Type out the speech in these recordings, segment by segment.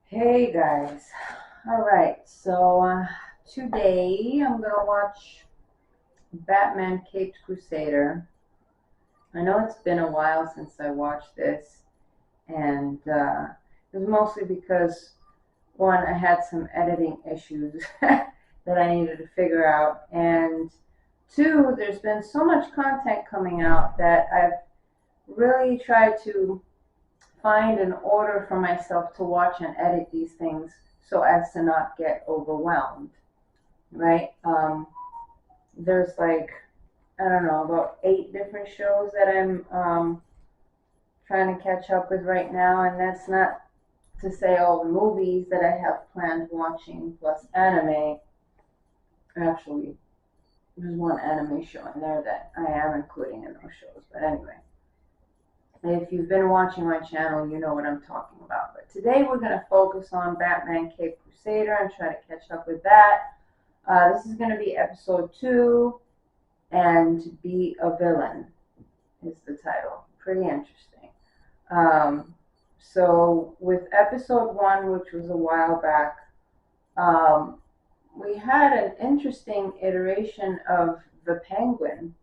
Hey guys, alright, so today I'm gonna watch Batman Caped Crusader. I know it's been a while since I watched this, and it was mostly because, one, I had some editing issues that I needed to figure out, and two, there's been so much content coming out that I've really tried to find an order for myself to watch and edit these things so as to not get overwhelmed, right? There's like, I don't know, about 8 different shows that I'm trying to catch up with right now, and that's not to say all the movies that I have planned watching plus anime. Actually, there's one anime show in there that I am including in those shows, but anyway. If you've been watching my channel, you know what I'm talking about. But today we're going to focus on Batman Caped Crusader and try to catch up with that. This is going to be episode 2, and Be a Villain is the title. Pretty interesting. So with episode 1, which was a while back, we had an interesting iteration of the Penguin.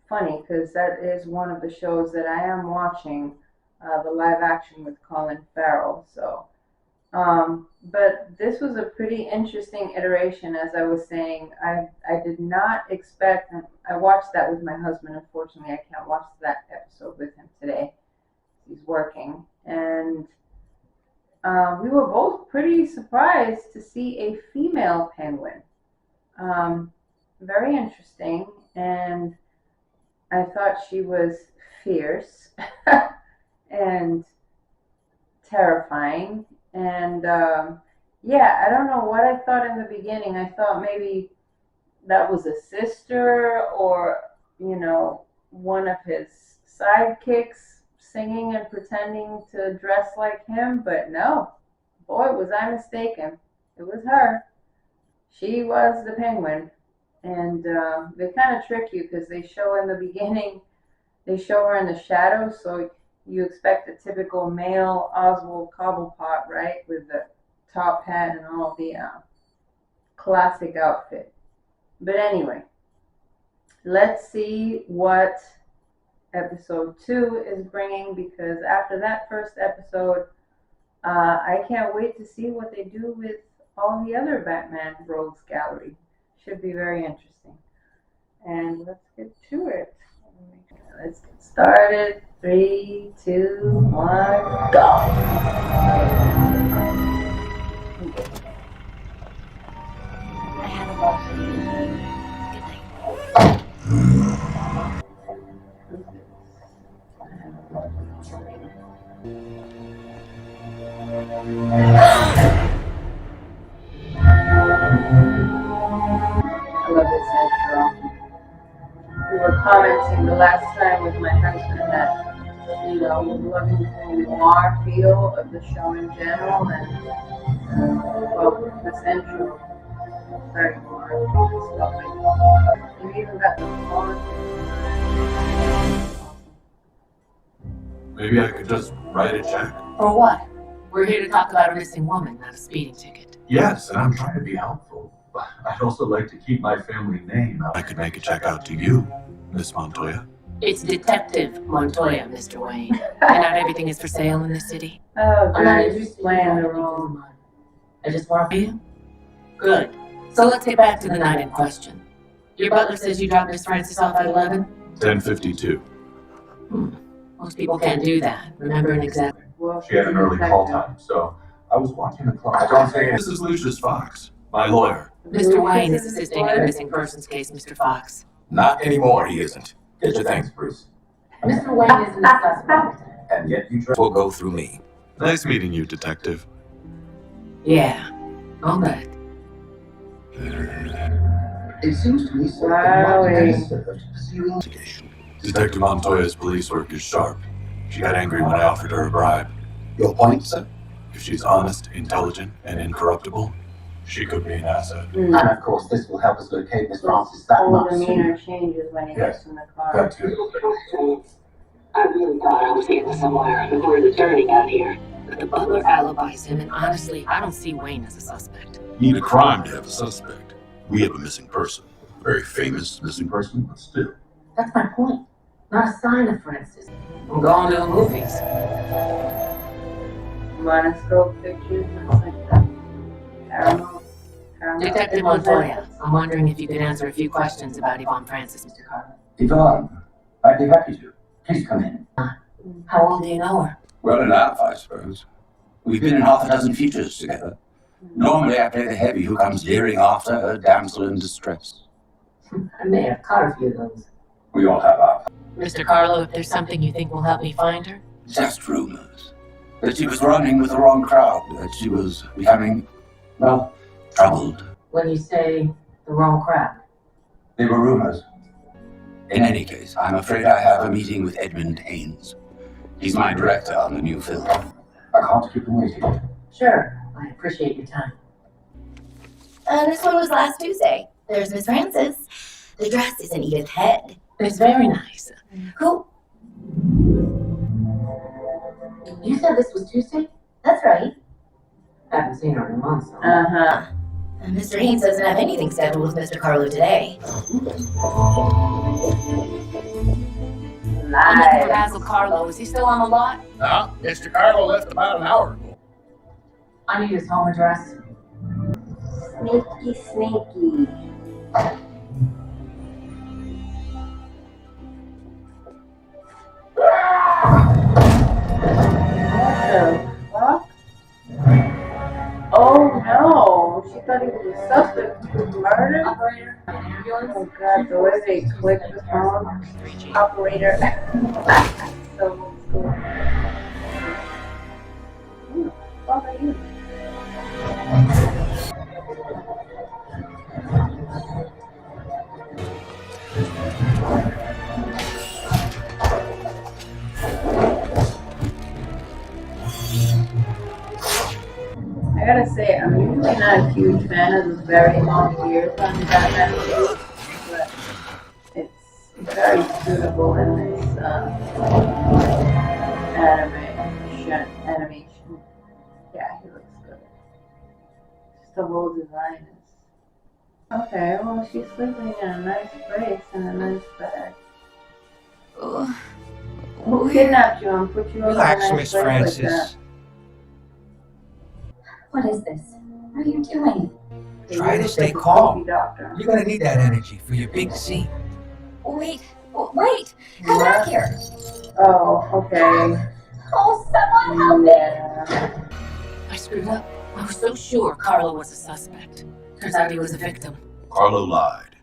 Funny, because that is one of the shows that I am watching, the live action with Colin Farrell. So, but this was a pretty interesting iteration, as I was saying. I did not expect, and I watched that with my husband. Unfortunately, I can't watch that episode with him today. He's working, and we were both pretty surprised to see a female penguin. Very interesting, and I thought she was fierce and terrifying. And yeah, I don't know what I thought in the beginning. I thought maybe that was a sister, or, you know, one of his sidekicks singing and pretending to dress like him. But no, boy, was I mistaken. It was her. She was the Penguin. And they kind of trick you because they show in the beginning, they show her in the shadows, so you expect a typical male Oswald Cobblepot, right, with the top hat and all the classic outfit. But anyway, let's see what episode 2 is bringing, because after that first episode, I can't wait to see what they do with all the other Batman Rogues Gallery. Should be very interesting. And let's get to it. Let's get started. 3, 2, 1, go! I had a love for you. Good night. I love this intro. We were commenting the last time with my husband that, you know, we're loving the noir feel of the show in general, and well, this intro is very noir. It's lovely. We even got the font. Maybe I could just write a check. For what? We're here to talk about a missing woman, not a speeding ticket. Yes, and I'm trying to be helpful. I'd also like to keep my family name out. I could make a check out to you, Miss Montoya. It's Detective Montoya, Mr. Wayne. And not everything is for sale in this city. Oh, I'm not guys, interested playing in the anything role. for mine. I just want to you. Good. So let's get back to the night in question. Your butler says you dropped Miss Francis off at 11? 10:52. Most people can't do that. Remembering exactly. Well, She had an early call time, so I was watching the clock. Don't say it. This is Lucius Fox, my lawyer. Mr. Wayne is assisting in a missing persons case, Mr. Fox. Not anymore, he isn't. Get your thanks, Bruce. Mr. Wayne is in the suspect. And yet you will go through me. Nice meeting you, Detective. Yeah, I'll bet. It seems to me so. Detective Montoya's police work is sharp. She got angry when I offered her a bribe. Your point, sir? If she's honest, intelligent, and incorruptible, She could be an asset. Mm. And of course, this will help us locate Miss Francis that Whole much demeanor sooner. changes when he Yes. gets in the car. That too. I really thought I was getting somewhere before the journey got here. But the butler alibis him, and honestly, I don't see Wayne as a suspect. You need a crime to have a suspect. We have a missing person. A very famous missing person, but still. That's my point. Not a sign of Francis. I'm going to the movies. Monoscope pictures, and like that. Paramount. Detective Montoya, I'm wondering if you could answer a few questions about Yvonne Francis, Mr. Carter. Yvonne, I'd be happy to. Please come in. How well do you know her? Well enough, I suppose. We've been in half a dozen features together. Normally I play the heavy who comes leering after a damsel in distress. I may have caught a few of those. We all have our... Mr. Carlo, if there's something you think will help me find her? Just rumors. That she was running with the wrong crowd. That she was becoming, well, troubled. When you say the wrong crowd. They were rumors. In any case, I'm afraid I have a meeting with Edmund Haynes. He's my director on the new film. I can't keep him waiting. Sure, I appreciate your time. This one was last Tuesday. There's Miss Francis. The dress is in Edith's head. It's very nice. Who? You said this was Tuesday? That's right. Haven't seen her in months. So. Uh-huh. Mr. Haynes doesn't have anything scheduled with Mr. Carlo today. I'm looking for Live. Basil Carlo. Is he still on the lot? No, Mr. Carlo left about an hour ago. I need his home address. Sneaky, sneaky. What the fuck? Oh no! She thought he was a suspect for murder? Operator, ambulance. Oh god, the way they click the phone. Operator. So old school. Who the fuck are you? I gotta say, I'm usually not a huge fan of the very long ears on Batman movies, but it's very suitable in this animation. Yeah, he looks good. Just the whole design is... Okay, well, she's sleeping in a nice place in a nice bed. Who kidnapped you and put you in a Relax, nice Miss place Francis. like that? What is this? What are you doing? Try to look stay like a calm. creepy doctor. You're gonna need that energy for your big scene. Wait, wait! Come back here! Oh, okay. Oh, someone help me! Yeah. I screwed up. I was so sure Carlo was a suspect. Turns out he was a victim. Carlo lied.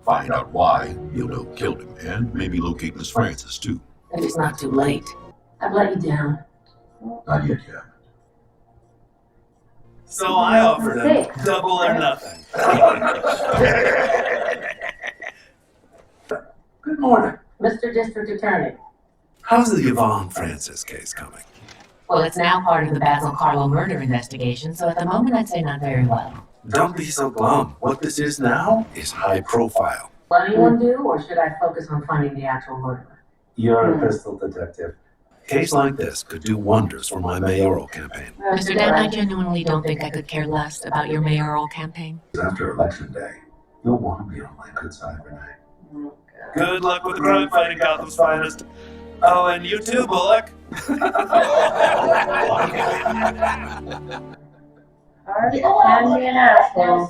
Find out why, you'll know who killed him, and maybe locate Miss Francis, too. If it's not too late. I've let you down. Not yet, yeah. So I offered him double or nothing. Good morning. Mr. District Attorney. How's the Yvonne Francis case coming? Well, it's now part of the Basil Carlo murder investigation, so at the moment I'd say not very well. Don't be so glum. What this is now is high profile. Will anyone do, or should I focus on finding the actual murderer? You're a pistol detective. A case like this could do wonders for my mayoral campaign. Mr. Dent, I genuinely don't think I could care less about your mayoral campaign. After Election Day, you'll want to be on my good side, Renee. Oh, God. Good luck with the crime fighting Gotham's finest. Oh, and you too, Bullock. Harvey can be an asshole.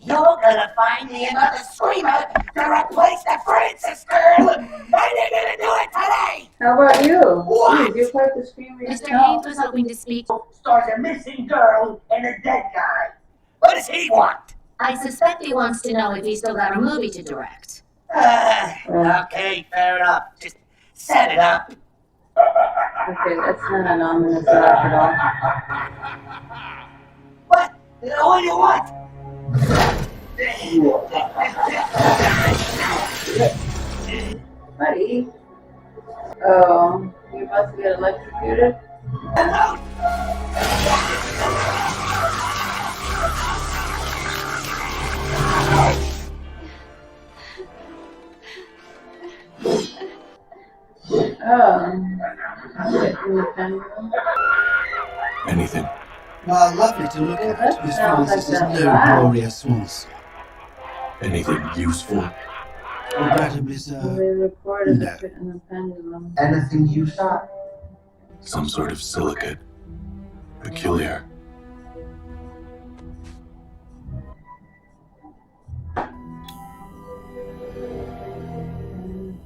You're gonna find me another screamer to replace the Francis girl, and you're gonna do it today! How about you? What? Jeez, you played the screamer Mr. yourself. Haynes was hoping to speak. Stars a missing girl and a dead guy. What does he want? I suspect he wants to know if he's still got a movie to direct. Okay, fair enough. Just set it up. Okay, that's not an ominous laugh at all. What? What do you want? Buddy. Oh, you about to get electrocuted? Sit in the pendulum. Anything. While lovely to look at, That Miss sounds Francis like is that no laugh. Gloria Swans. Anything useful? Regrettably, sir. They recorded No. the fit in the pendulum. Anything you saw? Some sort of silicate. Peculiar.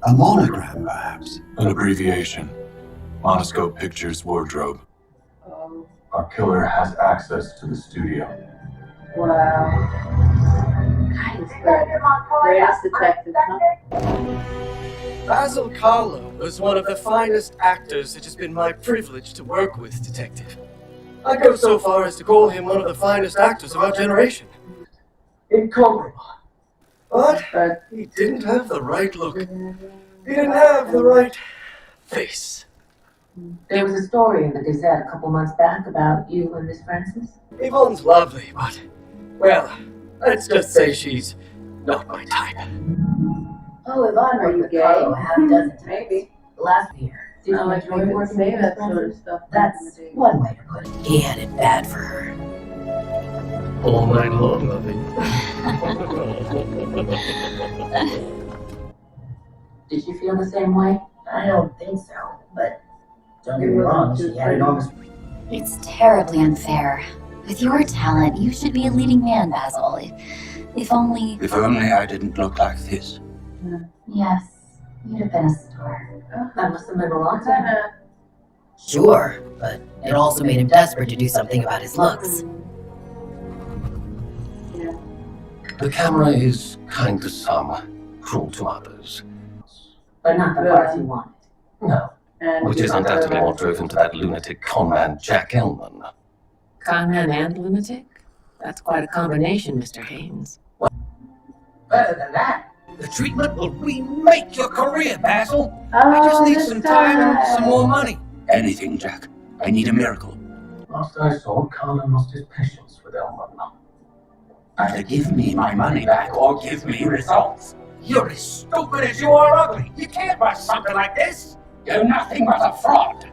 A monogram, perhaps. An abbreviation. Monoscope Pictures Wardrobe. Oh, Our killer has access to the studio. wow. God, he's good. Greatest detective, huh? Basil Carlo was one of the finest actors it has been my privilege to work with, Detective. I go so far as to call him one of the finest actors of our generation. Incomparable. But he didn't have the right look. He didn't have the right face. There was a story in the Gazette a couple months back about you and Miss Francis. Yvonne's lovely, but, well, let's just say she's not my type. Oh, Yvonne, Are you gay? Carlo half a dozen times. Maybe. Last year. Did I you like enjoy they could working say with that Miss sort of Francis? stuff. That's one way to put it. He had it bad for her. All night long, lovely. Did you feel the same way? I don't think so, but don't get me wrong, she had enormous. It's terribly unfair. With your talent, you should be a leading man, Basil. If only... If only I didn't look like this. Yes, you'd have been a star. That must have meant a lot to him. Kinda. Sure, but it also made him desperate to do something about his looks. Yeah. The camera is kind to some, cruel to others. But not the parts you wanted. No. And Which is undoubtedly what drove him to that lunatic conman, Jack Elman. Conman and lunatic? That's quite a combination, Mr. Haynes. Better than that. The treatment will remake your career, Basil. Oh, I just need this some time and guy. some more money. Anything, Jack. I need a miracle. Last I saw, Carlo lost his patience with Elman. Either give me my money back or give me results. You're as stupid as you are ugly. You can't rush something like this. You're nothing but a fraud.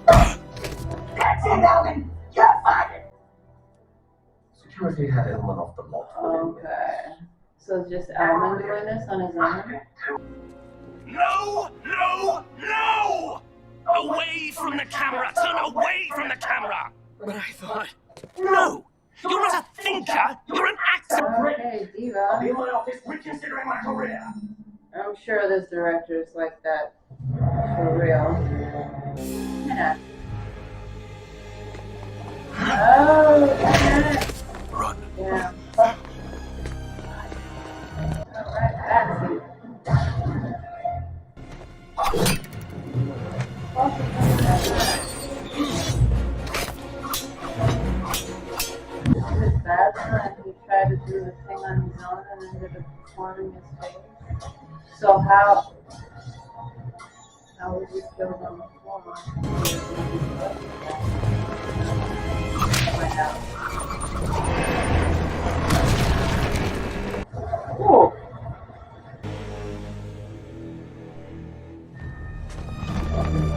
That's it, Alvin. You're fired. Security had Elman off the lot. Okay. So it's just Alman doing this on his own? No! No! No! Away from the camera! Turn away from the camera! But I thought, No! You're not a thinker! You're an actor! Okay, Diva. In my office, reconsidering my career! I'm sure there's directors like that. For real. Yeah. Oh, yeah. Run. Yeah. Alright, that's it. Is that when he tried to do the thing on his own and ended up deforming his face? So how would you kill them before? Find out. Cool.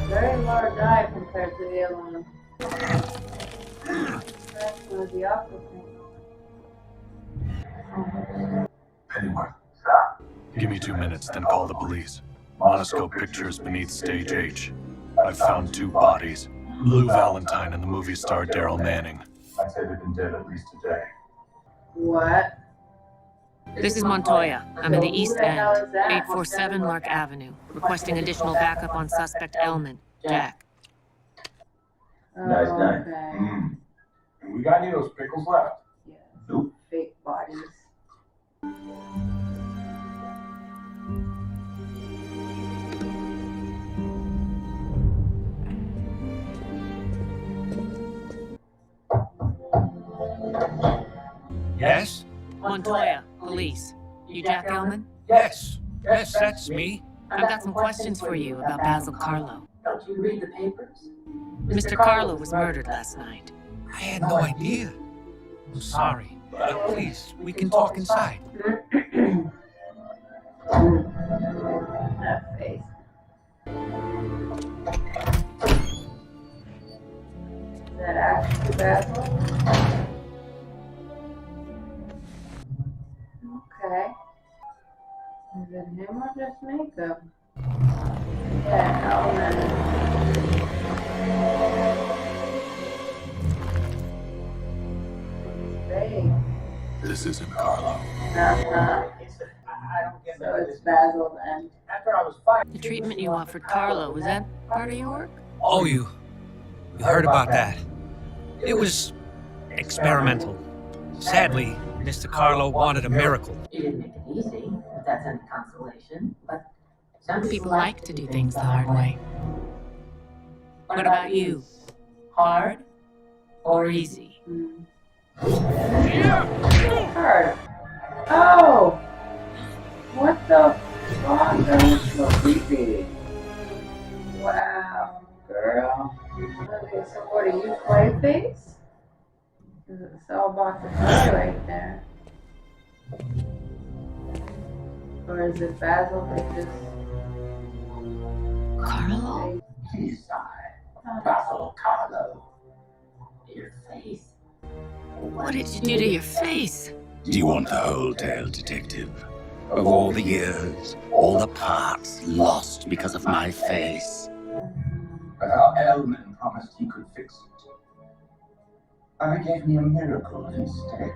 Very large eye compared to the other one. That's one of the aqua thing. Pennyworth. Give me 2 minutes, then call the police. Monoscope Pictures beneath Stage H. I've found 2 bodies. Lou Valentine and the movie star Daryl Manning. I'd say they've been dead at least a day. What? This is Montoya. I'm in the East Who the hell End, is that? 847 Lark Avenue, requesting additional backup on suspect Elman, Jack. Nice night. Okay. We got any of those pickles left? Yeah. Nope. Fake bodies. Yes? Montoya, police. You Jack Elman? Yes. Yes, that's me. I've got some questions for you about Basil Carlo. Don't you read the papers? Mr. Carlo was murdered last night. I had no idea. I'm sorry. Please, we can talk inside. That face. Basil. Okay. Is it him or just makeup? Yeah, element. This isn't Carlo. So it's Basil and The treatment you offered Carlo, was that part of your work? Oh, you heard about that. It was experimental. Sadly, Mr. Carlo wanted a miracle. You didn't make it easy, if that's any consolation, but some people like to do things the hard way. What about you? Hard or easy? hard. Oh! What the fuck? That was so creepy. Wow, girl. Okay, so what are you, Clayface? There's a cell box of fire right there. Or is it Basil that just... Carlo? Please die. Basil Carlo. Your face. What did you do to your face? Do you want the whole tale, detective? Of all the years, all the parts lost because of my face. But our Elman promised he could fix it. I gave me a miracle instead.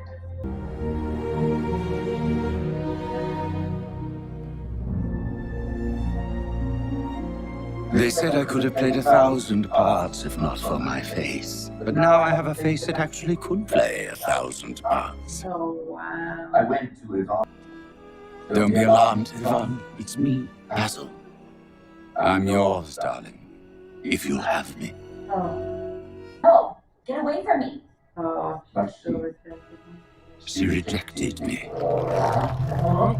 They said I could have played 1,000 parts if not for my face. But now I have a face that actually could play 1,000 parts. Oh, wow. I went to Yvonne. Don't be alarmed, Yvonne. It's me, Basil. I'm yours, darling. If you'll have me. Oh. Oh, get away from me. Oh, she's so rejected. She rejected me. Oh.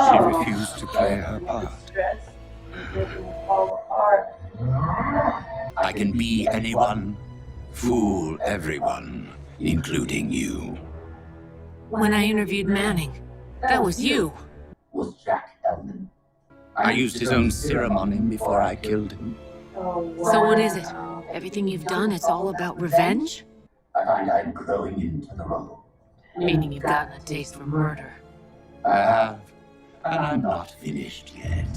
She refused to play her part. Stress. Making it fall apart. I can be anyone, fool everyone, including you. When I interviewed Manning, that was you. Was Jack Elman. I used his own serum on him before I killed him. Oh, wow. So what is it? Everything you've done, it's all about revenge? I find I'm growing into the role. Meaning you've gotten a taste for murder. I have, and I'm not finished yet.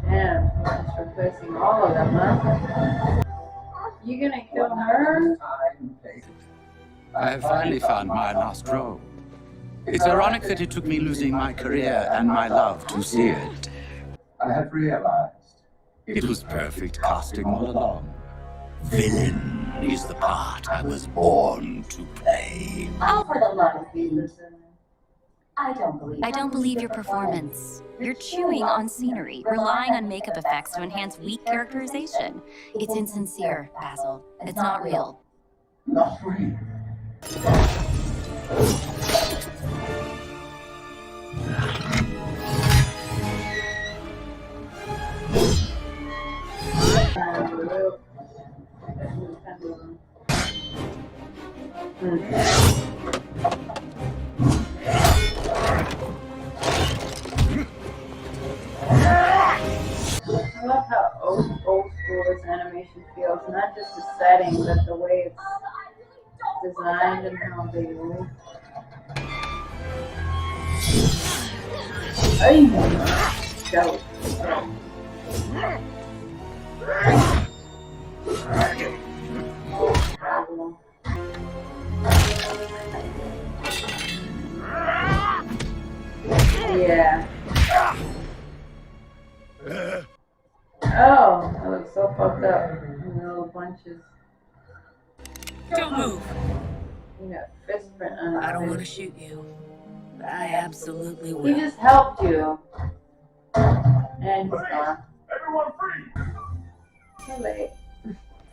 Damn, just replacing all of them, huh? You gonna kill her? I have finally found my last role. It's ironic that it took me losing my career and my love to see it. I have realized. It was perfect casting all along. Villain is the part I was born to play. Oh, for the love of Jesus. I don't believe your performance. You're chewing on scenery, relying on makeup effects to enhance weak characterization. It's insincere, Basil. It's not real. Not real. I love how old school this animation feels. Not just the setting, but the way it's designed and how they move. Ay! Dope. Yeah. Oh, that looks so fucked up. Little bunches. Don't move. You got fist print on it. I don't want to shoot you, but I absolutely He will. just helped you. And he's gone. Everyone free! Too late.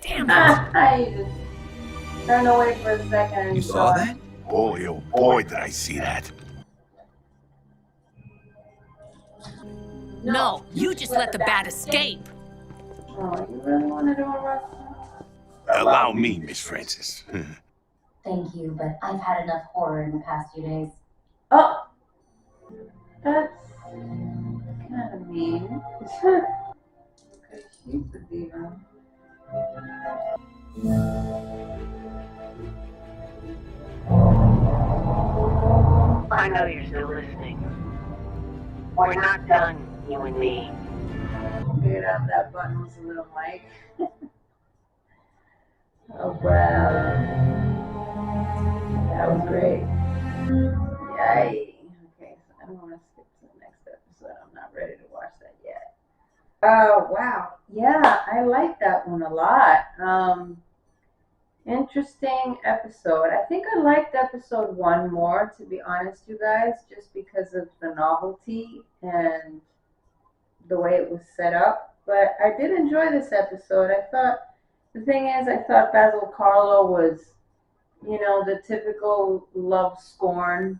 Damn it! You just turned away for a second and You he's saw gone. that? Boy, oh boy, did I see that. No, you just let the bat escape. Oh, you really want to do a wrestling? Allow me, Miss Francis. Thank you, but I've had enough horror in the past few days. Oh! That's kind of mean. Okay, she's the diva. I know you're still listening. We're not done, you and me. Figured out that button was a little mic. Oh wow. That was great. Yay. Okay, so I don't want to skip to the next episode. I'm not ready to watch that yet. Oh wow. Yeah, I like that one a lot. Interesting episode. I think I liked episode 1 more, to be honest, you guys, just because of the novelty and the way it was set up. But I did enjoy this episode. I thought, the thing is, I thought Basil Carlo was, you know, the typical love scorn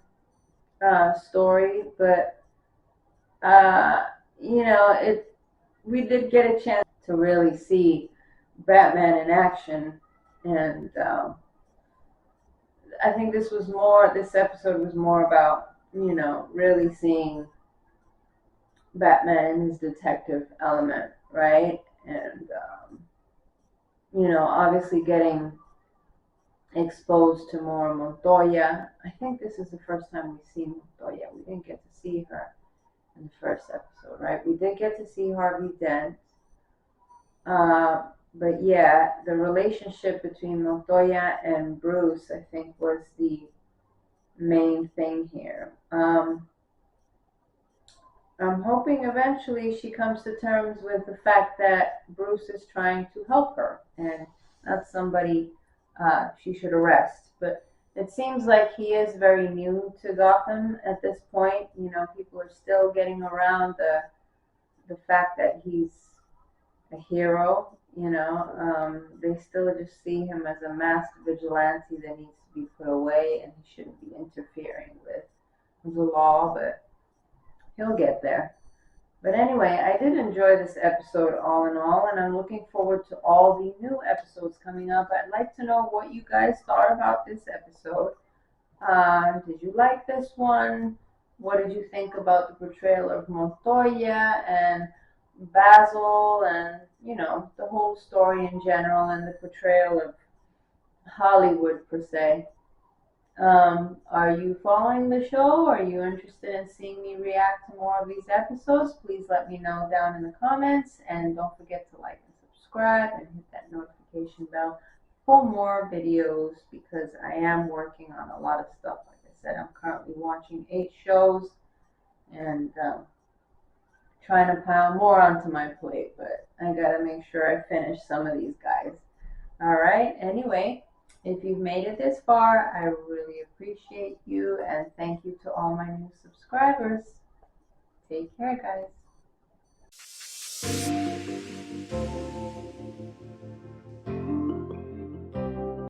story, but you know, we did get a chance to really see Batman in action, and I think this episode was more about, you know, really seeing Batman in his detective element, right? And you know, obviously getting exposed to more Montoya. I think this is the first time we've seen Montoya. We didn't get to see her in the first episode, right? We did get to see Harvey Dent. But yeah, the relationship between Montoya and Bruce, I think, was the main thing here. I'm hoping eventually she comes to terms with the fact that Bruce is trying to help her and not somebody she should arrest. But it seems like he is very new to Gotham at this point. You know, people are still getting around the fact that he's a hero. You know, they still just see him as a masked vigilante that needs to be put away, and he shouldn't be interfering with the law, but he'll get there. But anyway, I did enjoy this episode all in all, and I'm looking forward to all the new episodes coming up. I'd like to know what you guys thought about this episode. Did you like this one? What did you think about the portrayal of Montoya and Basil, and, you know, the whole story in general, and the portrayal of Hollywood per se? Are you following the show? Are you interested in seeing me react to more of these episodes? Please let me know down in the comments, and don't forget to like and subscribe and hit that notification bell for more videos, because I am working on a lot of stuff. Like I said, I'm currently watching 8 shows and trying to pile more onto my plate, but I gotta make sure I finish some of these guys. Alright, anyway, if you've made it this far, I really appreciate you, and thank you to all my new subscribers. Take care, guys.